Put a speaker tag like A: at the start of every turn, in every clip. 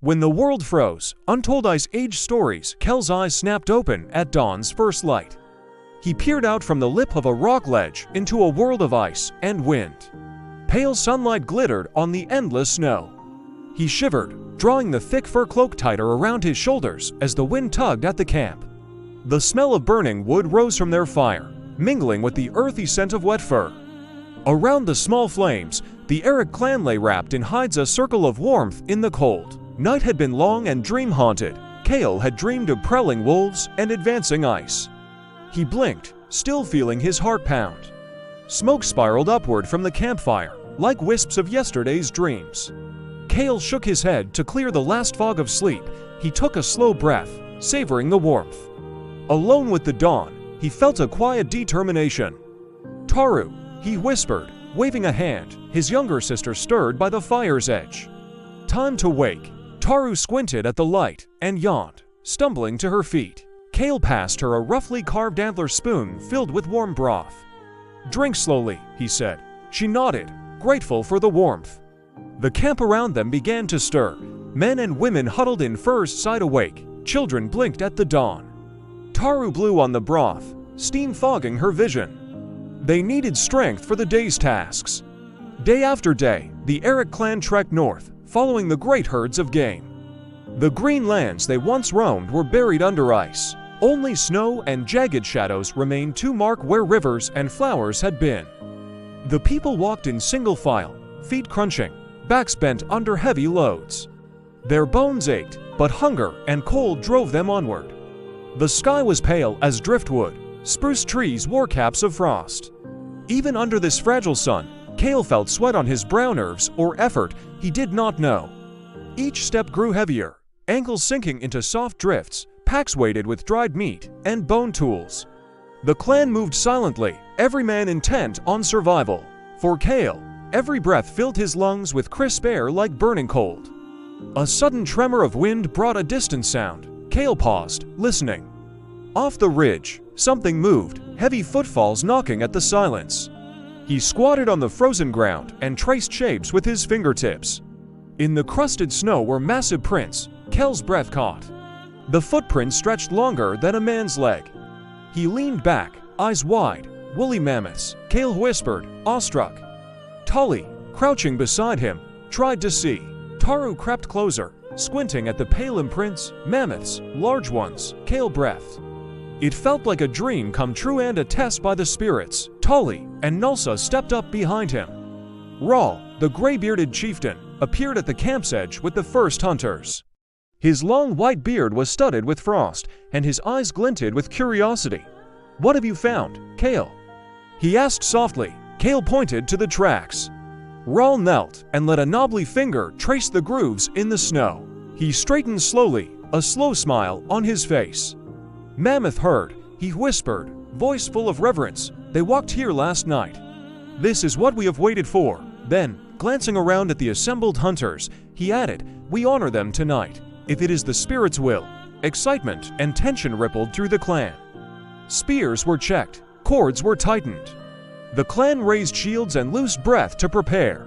A: When the world froze, Untold Ice Age Stories, Kael's eyes snapped open at dawn's first light. He peered out from the lip of a rock ledge into a world of ice and wind. Pale sunlight glittered on the endless snow. He shivered, drawing the thick fur cloak tighter around his shoulders as the wind tugged at the camp. The smell of burning wood rose from their fire, mingling with the earthy scent of wet fur. Around the small flames, the Aruk clan lay wrapped in hides, a circle of warmth in the cold. Night had been long and dream-haunted. Kael had dreamed of prowling wolves and advancing ice. He blinked, still feeling his heart pound. Smoke spiraled upward from the campfire, like wisps of yesterday's dreams. Kael shook his head to clear the last fog of sleep. He took a slow breath, savoring the warmth. Alone with the dawn, he felt a quiet determination. "Taru," he whispered, waving a hand. His younger sister stirred by the fire's edge. "Time to wake." Taru squinted at the light and yawned, stumbling to her feet. Kael passed her a roughly carved antler spoon filled with warm broth. "Drink slowly," he said. She nodded, grateful for the warmth. The camp around them began to stir. Men and women huddled in furs, side awake. Children blinked at the dawn. Taru blew on the broth, steam fogging her vision. They needed strength for the day's tasks. Day after day, the Aruk clan trekked north, following the great herds of game. The green lands they once roamed were buried under ice. Only snow and jagged shadows remained to mark where rivers and flowers had been. The people walked in single file, feet crunching, backs bent under heavy loads. Their bones ached, but hunger and cold drove them onward. The sky was pale as driftwood. Spruce trees wore caps of frost. Even under this fragile sun, Kael felt sweat on his brow, nerves or effort he did not know. Each step grew heavier, ankles sinking into soft drifts, packs weighted with dried meat and bone tools. The clan moved silently, every man intent on survival. For Kael, every breath filled his lungs with crisp air like burning cold. A sudden tremor of wind brought a distant sound. Kael paused, listening. Off the ridge, something moved, heavy footfalls knocking at the silence. He squatted on the frozen ground and traced shapes with his fingertips. In the crusted snow were massive prints. Kael's breath caught. The footprints stretched longer than a man's leg. He leaned back, eyes wide. "Woolly mammoths," Kael whispered, awestruck. Tully, crouching beside him, tried to see. Taru crept closer, squinting at the pale imprints. "Mammoths, large ones," Kael breathed. It felt like a dream come true and a test by the spirits. Tully and Nulsa stepped up behind him. Rahl, the gray-bearded chieftain, appeared at the camp's edge with the first hunters. His long white beard was studded with frost, and his eyes glinted with curiosity. "What have you found, Kael?" he asked softly. Kael pointed to the tracks. Rahl knelt and let a knobbly finger trace the grooves in the snow. He straightened slowly, a slow smile on his face. "Mammoth herd," he whispered, voice full of reverence. "They walked here last night. This is what we have waited for." Then, glancing around at the assembled hunters, he added, "We honor them tonight, if it is the spirit's will." Excitement and tension rippled through the clan. Spears were checked, cords were tightened. The clan raised shields and loosed breath to prepare.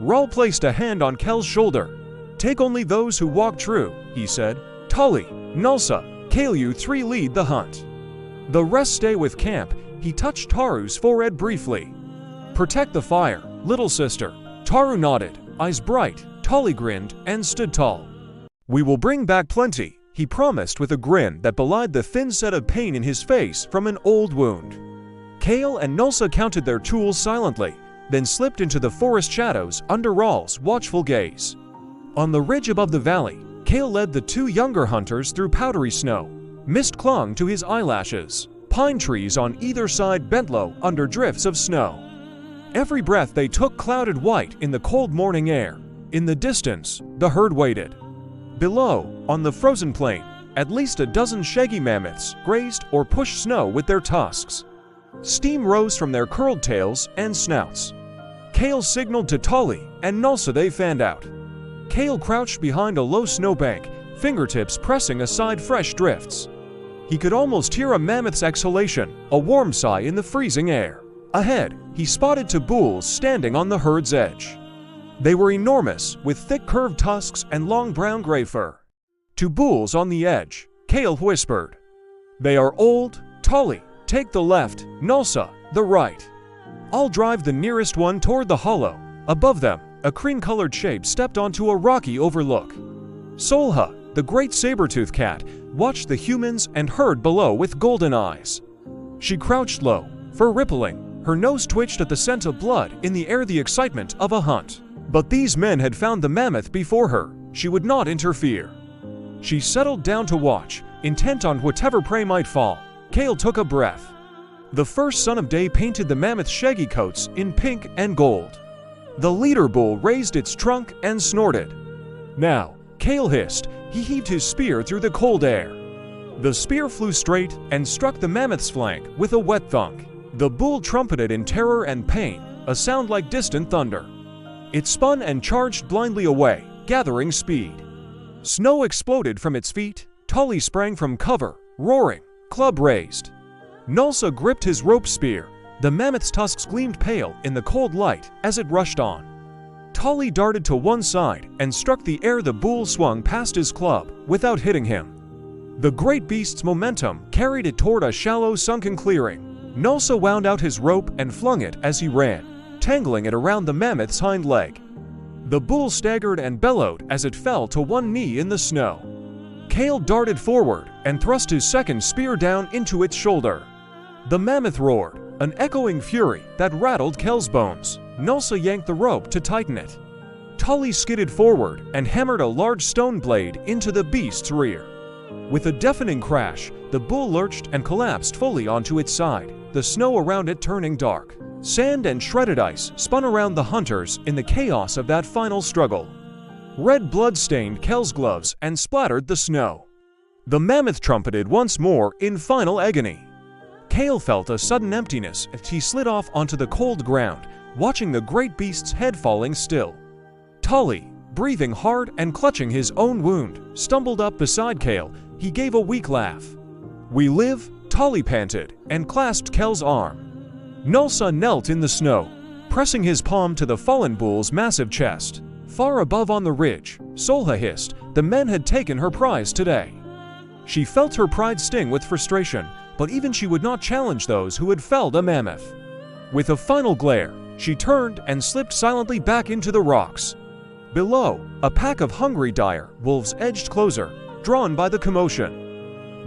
A: Rahl placed a hand on Kael's shoulder. "Take only those who walk true," he said. "Tully, Nulsa, Kael, you three lead the hunt. The rest stay with camp." He touched Taru's forehead briefly. "Protect the fire, little sister." Taru nodded, eyes bright. Tully grinned and stood tall. "We will bring back plenty," he promised with a grin that belied the thin set of pain in his face from an old wound. Kael and Nulsa counted their tools silently, then slipped into the forest shadows under Rahl's watchful gaze. On the ridge above the valley, Kael led the two younger hunters through powdery snow. Mist clung to his eyelashes. Pine trees on either side bent low under drifts of snow. Every breath they took clouded white in the cold morning air. In the distance, the herd waited. Below, on the frozen plain, at least a dozen shaggy mammoths grazed or pushed snow with their tusks. Steam rose from their curled tails and snouts. Kael signaled to Tully and Nulsa. They fanned out. Kael crouched behind a low snowbank, fingertips pressing aside fresh drifts. He could almost hear a mammoth's exhalation, a warm sigh in the freezing air. Ahead, he spotted two bulls standing on the herd's edge. They were enormous, with thick curved tusks and long brown-gray fur. To bulls on the edge, Kael whispered, "They are old. Tolly, take the left, Nulsa, the right. I'll drive the nearest one toward the hollow." Above them, a cream-colored shape stepped onto a rocky overlook. Solha, the great saber-toothed cat, watched the humans and herd below with golden eyes. She crouched low, fur rippling, her nose twitched at the scent of blood in the air, the excitement of a hunt. But these men had found the mammoth before her. She would not interfere. She settled down to watch, intent on whatever prey might fall. Kael took a breath. The first sun of day painted the mammoth's shaggy coats in pink and gold. The leader bull raised its trunk and snorted. "Now," Kael hissed. He heaved his spear through the cold air. The spear flew straight and struck the mammoth's flank with a wet thunk. The bull trumpeted in terror and pain, a sound like distant thunder. It spun and charged blindly away, gathering speed. Snow exploded from its feet. Tolly sprang from cover, roaring, club raised. Nulsa gripped his rope spear. The mammoth's tusks gleamed pale in the cold light as it rushed on. Tolly darted to one side and struck the air. The bull swung past his club without hitting him. The great beast's momentum carried it toward a shallow, sunken clearing. Nulsa wound out his rope and flung it as he ran, tangling it around the mammoth's hind leg. The bull staggered and bellowed as it fell to one knee in the snow. Kael darted forward and thrust his second spear down into its shoulder. The mammoth roared, an echoing fury that rattled Kael's bones. Nulsa yanked the rope to tighten it. Tolly skidded forward and hammered a large stone blade into the beast's rear. With a deafening crash, the bull lurched and collapsed fully onto its side, the snow around it turning dark. Sand and shredded ice spun around the hunters in the chaos of that final struggle. Red blood stained Kael's gloves and splattered the snow. The mammoth trumpeted once more in final agony. Kael felt a sudden emptiness as he slid off onto the cold ground, watching the great beast's head falling still. Tolly, breathing hard and clutching his own wound, stumbled up beside Kael. He gave a weak laugh. "We live," Tolly panted, and clasped Kael's arm. Nulsa knelt in the snow, pressing his palm to the fallen bull's massive chest. Far above on the ridge, Solha hissed, the men had taken her prize today. She felt her pride sting with frustration, but even she would not challenge those who had felled a mammoth. With a final glare, she turned and slipped silently back into the rocks. Below, a pack of hungry dire wolves edged closer, drawn by the commotion.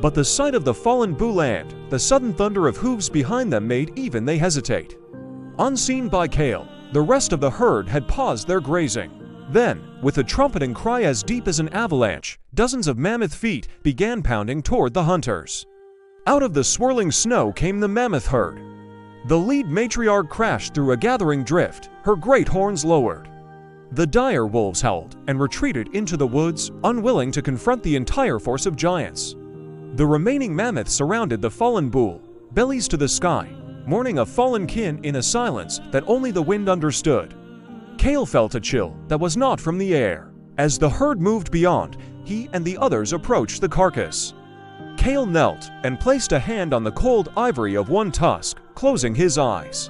A: But the sight of the fallen bull and the sudden thunder of hooves behind them made even they hesitate. Unseen by Kael, the rest of the herd had paused their grazing. Then, with a trumpeting cry as deep as an avalanche, dozens of mammoth feet began pounding toward the hunters. Out of the swirling snow came the mammoth herd. The lead matriarch crashed through a gathering drift, her great horns lowered. The dire wolves howled and retreated into the woods, unwilling to confront the entire force of giants. The remaining mammoths surrounded the fallen bull, bellies to the sky, mourning a fallen kin in a silence that only the wind understood. Kael felt a chill that was not from the air. As the herd moved beyond, he and the others approached the carcass. Kael knelt and placed a hand on the cold ivory of one tusk, closing his eyes.